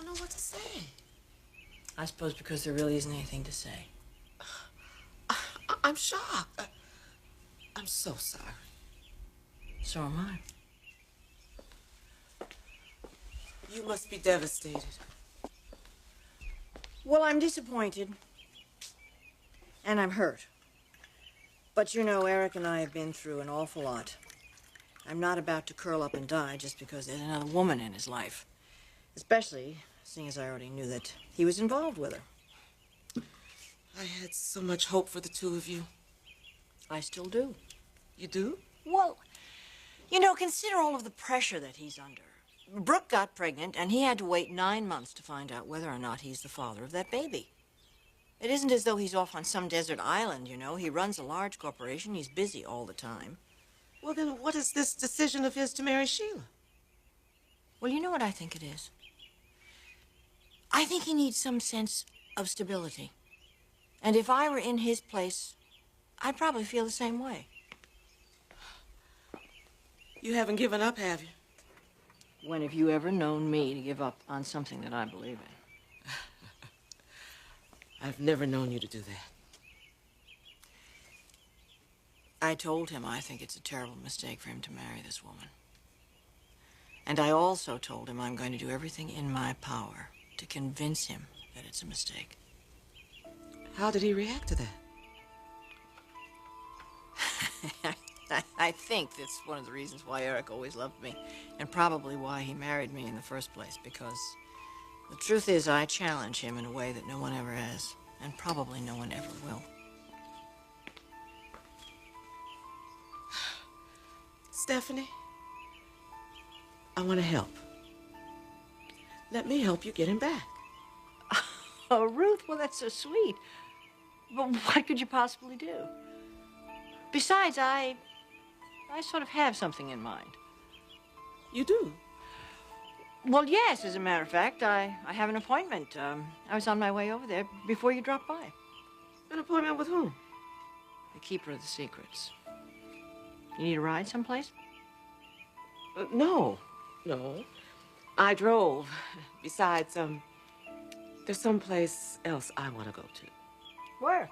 know what to say. I suppose because there really isn't anything to say. I'm shocked. I'm so sorry. So am I. You must be devastated. Well, I'm disappointed. And I'm hurt. But you know, Eric and I have been through an awful lot. I'm not about to curl up and die just because there's another woman in his life. Especially seeing as I already knew that he was involved with her. I had so much hope for the two of you. I still do. You do? Well, you know, consider all of the pressure that he's under. Brooke got pregnant, and he had to wait 9 months to find out whether or not he's the father of that baby. It isn't as though he's off on some desert island, you know. He runs a large corporation. He's busy all the time. Well, then what is this decision of his to marry Sheila? Well, you know what I think it is? I think he needs some sense of stability. And if I were in his place, I'd probably feel the same way. You haven't given up, have you? When have you ever known me to give up on something that I believe in? I've never known you to do that. I told him I think it's a terrible mistake for him to marry this woman. And I also told him I'm going to do everything in my power to convince him that it's a mistake. How did he react to that? I think that's one of the reasons why Eric always loved me, and probably why he married me in the first place, because the truth is I challenge him in a way that no one ever has, and probably no one ever will. Stephanie, I want to help. Let me help you get him back. Oh, Ruth, well, that's so sweet. But what could you possibly do? Besides, I sort of have something in mind. You do? Well, yes, as a matter of fact, I have an appointment. I was on my way over there before you dropped by. An appointment with whom? The keeper of the secrets. You need a ride someplace? No. I drove. Besides, there's someplace else I want to go to. Where?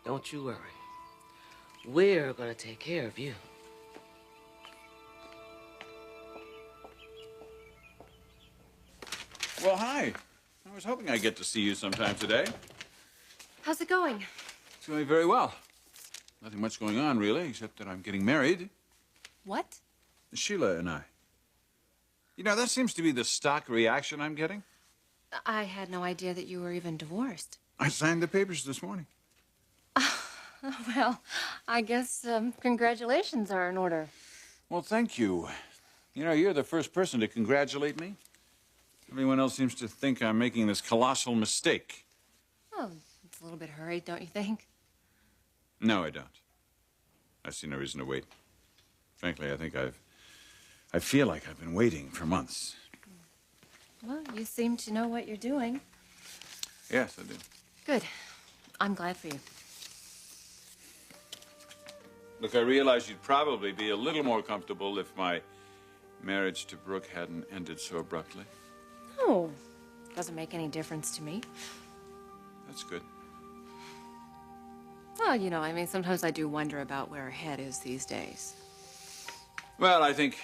Don't you worry. We're gonna take care of you. Well, hi. I was hoping I'd get to see you sometime today. How's it going? It's going very well. Nothing much going on, really, except that I'm getting married. What? Sheila and I. You know, that seems to be the stock reaction I'm getting. I had no idea that you were even divorced. I signed the papers this morning. Well, I guess congratulations are in order. Well, thank you. You know, you're the first person to congratulate me. Everyone else seems to think I'm making this colossal mistake. Oh, it's a little bit hurried, don't you think? No, I don't. I see no reason to wait. Frankly, I feel like I've been waiting for months. Well, you seem to know what you're doing. Yes, I do. Good. I'm glad for you. Look, I realize you'd probably be a little more comfortable if my marriage to Brooke hadn't ended so abruptly. Oh, doesn't make any difference to me. That's good. Well, you know, I mean, sometimes I do wonder about where her head is these days. Well, I think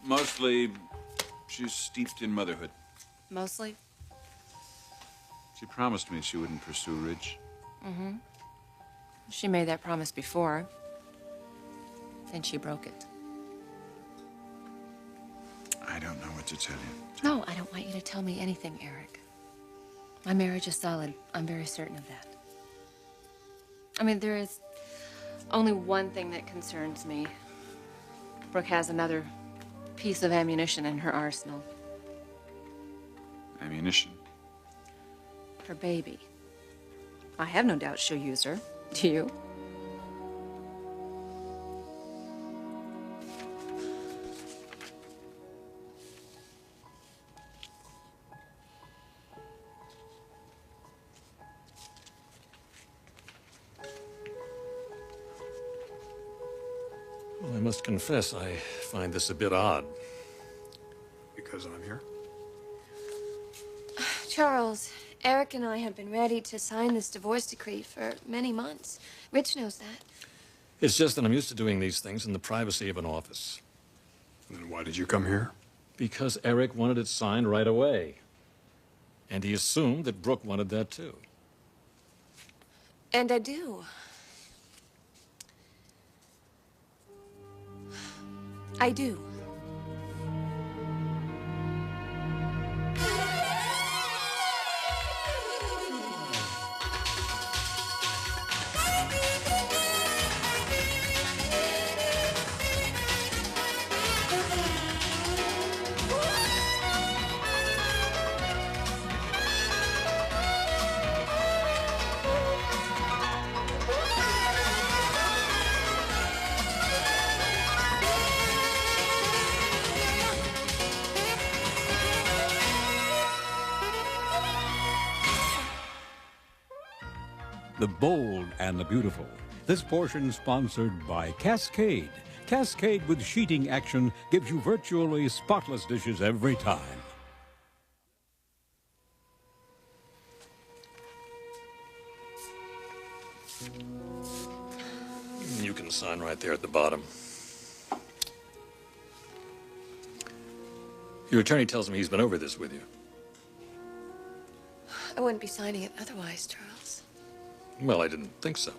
mostly she's steeped in motherhood. Mostly? She promised me she wouldn't pursue Ridge. Mm-hmm. She made that promise before. Then she broke it. I don't know what to tell you. No, I don't want you to tell me anything, Eric. My marriage is solid. I'm very certain of that. I mean, there is only one thing that concerns me. Brooke has another piece of ammunition in her arsenal. Ammunition? Her baby. I have no doubt she'll use her. Do you? Well, I must confess, I find this a bit odd. Because I'm here? Charles, Eric and I have been ready to sign this divorce decree for many months. Rich knows that. It's just that I'm used to doing these things in the privacy of an office. Then why did you come here? Because Eric wanted it signed right away. And he assumed that Brooke wanted that too. And I do. I do. The bold and the beautiful. This portion sponsored by Cascade. Cascade with sheeting action gives you virtually spotless dishes every time. You can sign right there at the bottom. Your attorney tells me he's been over this with you. I wouldn't be signing it otherwise, Charles. Well, I didn't think so.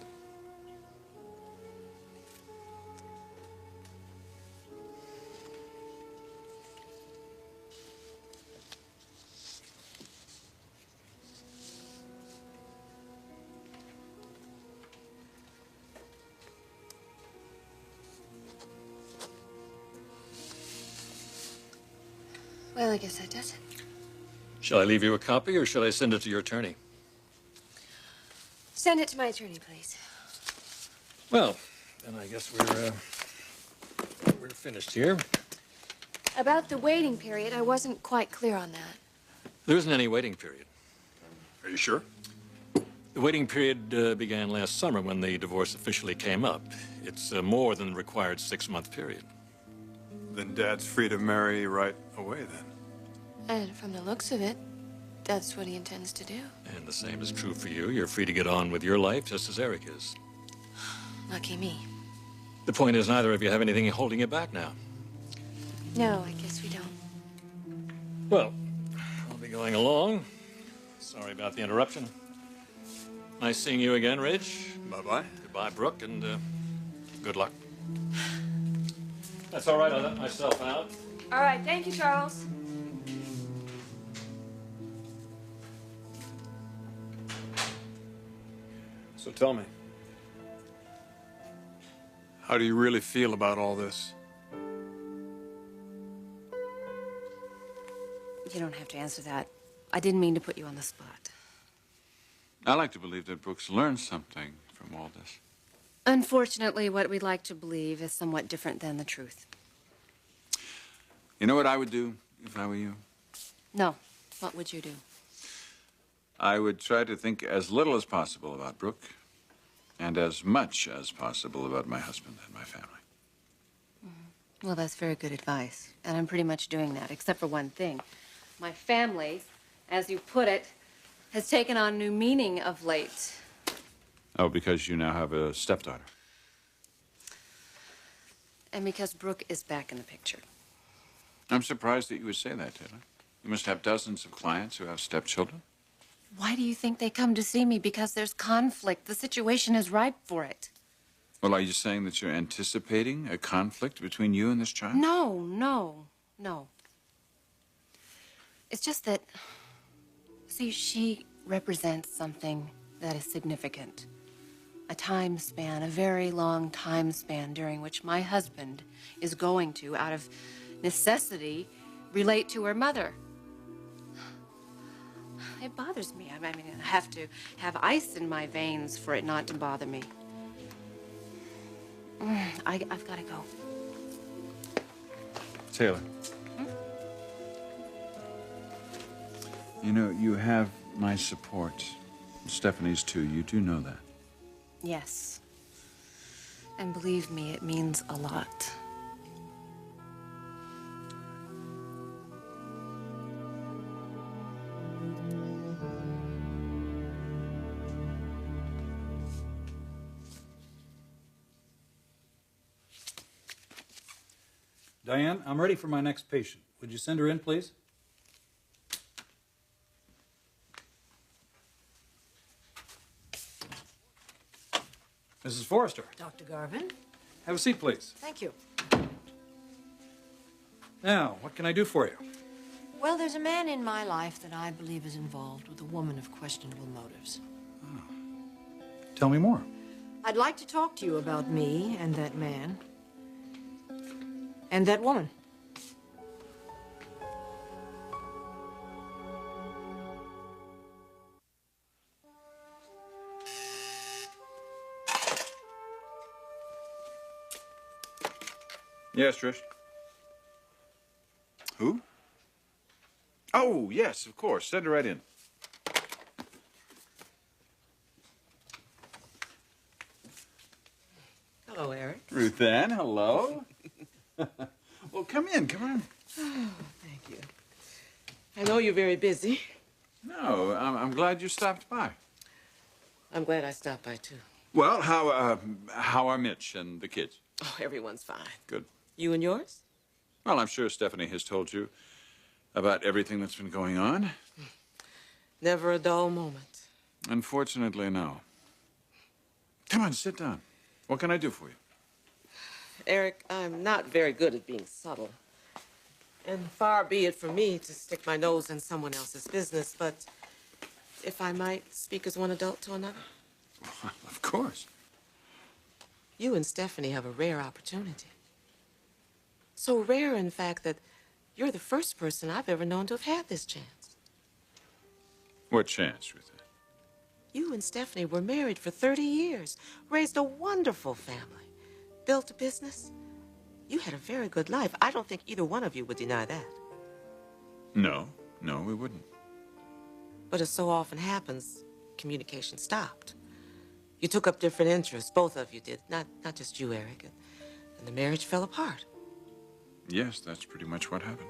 Well, I guess that does it. Shall I leave you a copy, or shall I send it to your attorney? Send it to my attorney, please. Well, then I guess we're finished here. About the waiting period, I wasn't quite clear on that. There isn't any waiting period. Are you sure? The waiting period began last summer when the divorce officially came up. It's more than the required 6-month period. Then Dad's free to marry right away, then. And from the looks of it, that's what he intends to do. And the same is true for you. You're free to get on with your life just as Eric is. Lucky me. The point is, neither of you have anything holding you back now. No, I guess we don't. Well, I'll be going along. Sorry about the interruption. Nice seeing you again, Ridge. Bye-bye. Goodbye, Brooke, and good luck. That's all right. I'll let myself out. All right, thank you, Charles. So tell me, how do you really feel about all this? You don't have to answer that. I didn't mean to put you on the spot. I like to believe that Brooks learned something from all this. Unfortunately, what we like to believe is somewhat different than the truth. You know what I would do if I were you? No. What would you do? I would try to think as little as possible about Brooke and as much as possible about my husband and my family. Well, that's very good advice. And I'm pretty much doing that, except for one thing. My family, as you put it, has taken on new meaning of late. Oh, because you now have a stepdaughter. And because Brooke is back in the picture. I'm surprised that you would say that, Taylor. You must have dozens of clients who have stepchildren. Why do you think they come to see me? Because there's conflict. The situation is ripe for it. Well, are you saying that you're anticipating a conflict between you and this child? No. It's just that, see, she represents something that is significant. A time span, a very long time span during which my husband is going to, out of necessity, relate to her mother. It bothers me. I mean, I have to have ice in my veins for it not to bother me. I've got to go. Taylor. You know, you have my support. Stephanie's too. You do know that. Yes. And believe me, it means a lot. Diane, I'm ready for my next patient. Would you send her in, please? Mrs. Forrester. Dr. Garvin? Have a seat, please. Thank you. Now, what can I do for you? Well, there's a man in my life that I believe is involved with a woman of questionable motives. Tell me more. I'd like to talk to you about me and that man. And that woman. Yes, Trish. Who? Oh, yes, of course. Send her right in. Hello, Eric. Ruthanne, hello. Well, come in, come on. Oh, thank you. I know you're very busy. No, I'm glad you stopped by. I'm glad I stopped by, too. Well, how are Mitch and the kids? Oh, everyone's fine. Good. You and yours? Well, I'm sure Stephanie has told you about everything that's been going on. Never a dull moment. Unfortunately, no. Come on, sit down. What can I do for you? Eric, I'm not very good at being subtle. And far be it from me to stick my nose in someone else's business, but if I might speak as one adult to another. Well, of course. You and Stephanie have a rare opportunity. So rare, in fact, that you're the first person I've ever known to have had this chance. What chance, Ruthanne? You and Stephanie were married for 30 years, raised a wonderful family, built a business. You had a very good life. I don't think either one of you would deny that. No, we wouldn't. But as so often happens, communication stopped. You took up different interests, both of you did, not just you, Eric, and the marriage fell apart. Yes, that's pretty much what happened.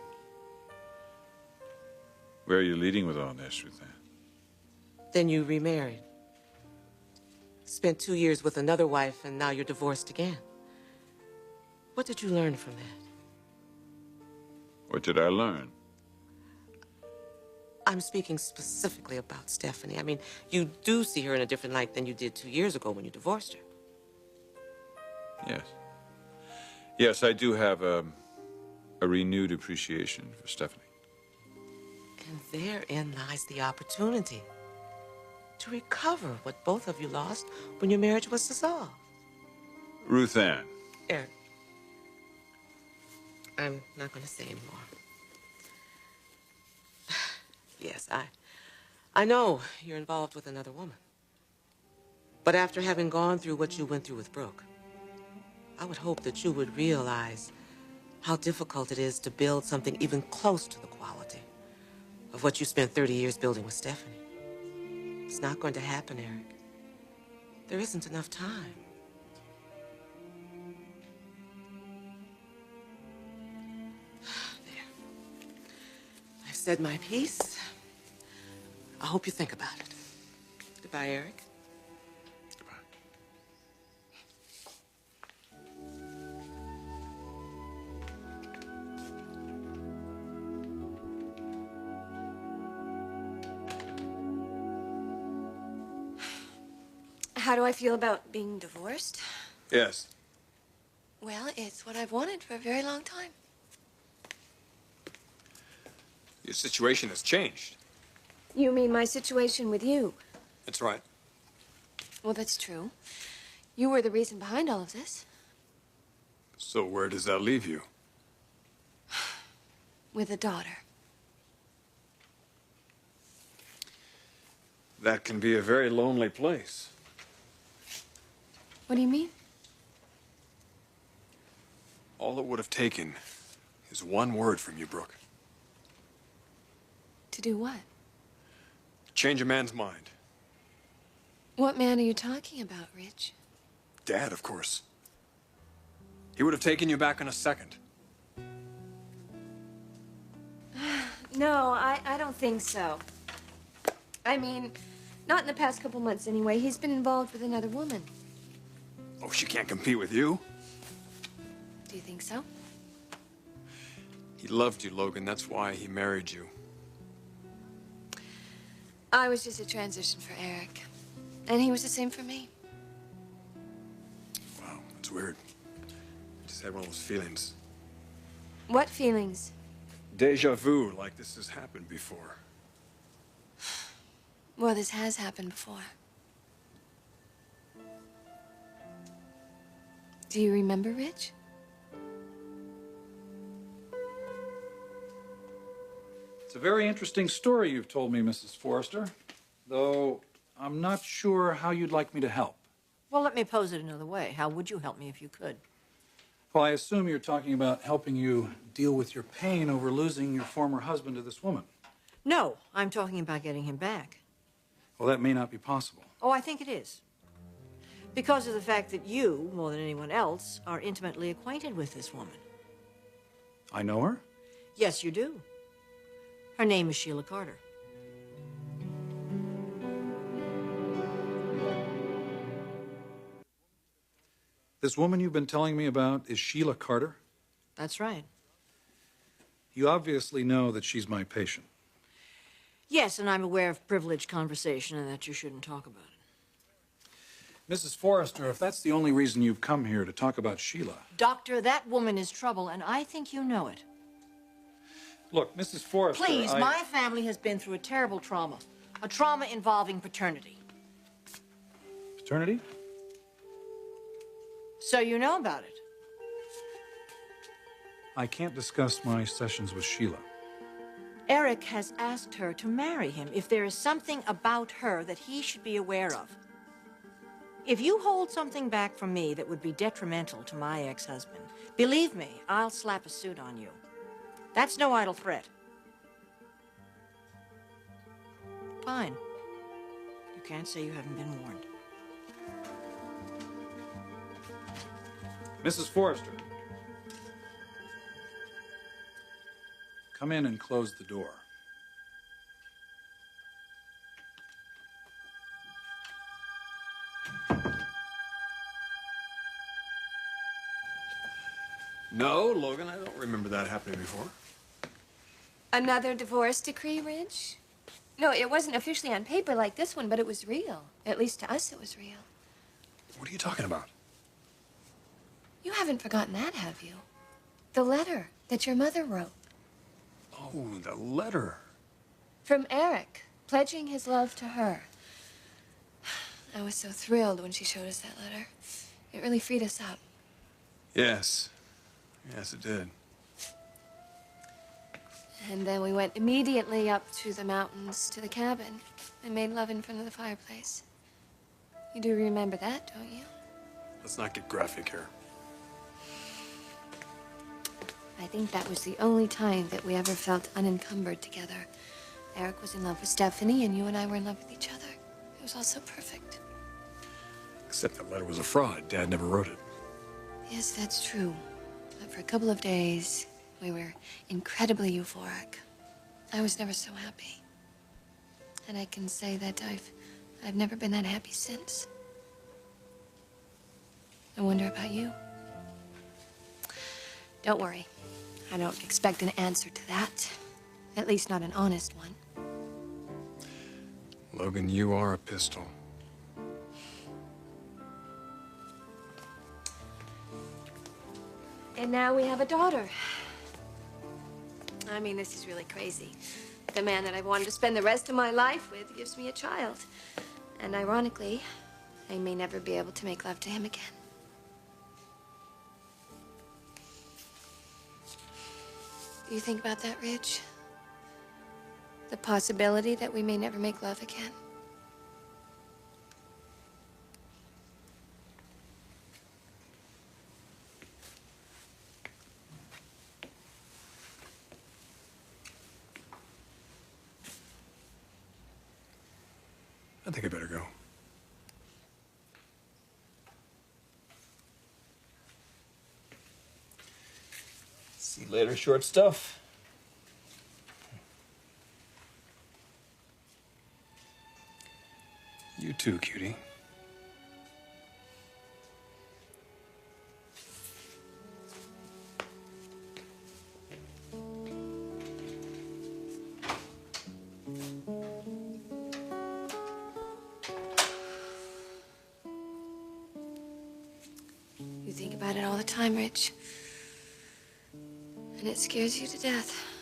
Where are you leading with all this, Ruthanne? Then you remarried. Spent 2 years with another wife, and now you're divorced again. What did you learn from that? What did I learn? I'm speaking specifically about Stephanie. I mean, you do see her in a different light than you did 2 years ago when you divorced her. Yes. Yes, I do have a renewed appreciation for Stephanie. And therein lies the opportunity to recover what both of you lost when your marriage was dissolved. Ruthanne. Eric, I'm not going to say anymore. Yes, I know you're involved with another woman. But after having gone through what you went through with Brooke, I would hope that you would realize how difficult it is to build something even close to the quality of what you spent 30 years building with Stephanie. It's not going to happen, Eric. There isn't enough time. There. I've said my piece. I hope you think about it. Goodbye, Eric. Goodbye. How do I feel about being divorced? Yes. Well, it's what I've wanted for a very long time. Your situation has changed. You mean my situation with you? That's right. Well, that's true. You were the reason behind all of this. So where does that leave you? With a daughter. That can be a very lonely place. What do you mean? All it would have taken is one word from you, Brooke. To do what? Change a man's mind. What man are you talking about, Rich? Dad, of course. He would have taken you back in a second. No, I don't think so. I mean, not in the past couple months anyway. He's been involved with another woman. Oh, she can't compete with you. Do you think so? He loved you, Logan. That's why he married you. I was just a transition for Eric. And he was the same for me. Wow, that's weird. I just had one of those feelings. What feelings? Deja vu, like this has happened before. Well, this has happened before. Do you remember, Rich? It's a very interesting story you've told me, Mrs. Forrester, though I'm not sure how you'd like me to help. Well, let me pose it another way. How would you help me if you could? Well, I assume you're talking about helping you deal with your pain over losing your former husband to this woman. No, I'm talking about getting him back. Well, that may not be possible. Oh, I think it is. Because of the fact that you, more than anyone else, are intimately acquainted with this woman. I know her? Yes, you do. Her name is Sheila Carter. This woman you've been telling me about is Sheila Carter? That's right. You obviously know that she's my patient. Yes, and I'm aware of privileged conversation and that you shouldn't talk about it. Mrs. Forrester, if that's the only reason you've come here to talk about Sheila... Doctor, that woman is trouble, and I think you know it. Look, Mrs. Forrester, Please, my family has been through a terrible trauma. A trauma involving paternity. Paternity? So you know about it. I can't discuss my sessions with Sheila. Eric has asked her to marry him if there is something about her that he should be aware of. If you hold something back from me that would be detrimental to my ex-husband, believe me, I'll slap a suit on you. That's no idle threat. Fine. You can't say you haven't been warned. Mrs. Forrester. Come in and close the door. No, Logan, I don't remember that happening before. Another divorce decree, Ridge? No, it wasn't officially on paper like this one, but it was real. At least to us, it was real. What are you talking about? You haven't forgotten that, have you? The letter that your mother wrote. Oh, the letter. From Eric, pledging his love to her. I was so thrilled when she showed us that letter. It really freed us up. Yes. Yes, it did. And then we went immediately up to the mountains to the cabin and made love in front of the fireplace. You do remember that, don't you? Let's not get graphic here. I think that was the only time that we ever felt unencumbered together. Eric was in love with Stephanie, and you and I were in love with each other. It was all so perfect. Except that letter was a fraud. Dad never wrote it. Yes, that's true. But for a couple of days, we were incredibly euphoric. I was never so happy. And I can say that I've never been that happy since. I wonder about you. Don't worry. I don't expect an answer to that. At least not an honest one. Logan, you are a pistol. And now we have a daughter. I mean, this is really crazy. The man that I've wanted to spend the rest of my life with gives me a child. And ironically, I may never be able to make love to him again. Do you think about that, Ridge? The possibility that we may never make love again? I think I better go. See you later, short stuff. You too, cutie. You think about it all the time, Rich. And it scares you to death.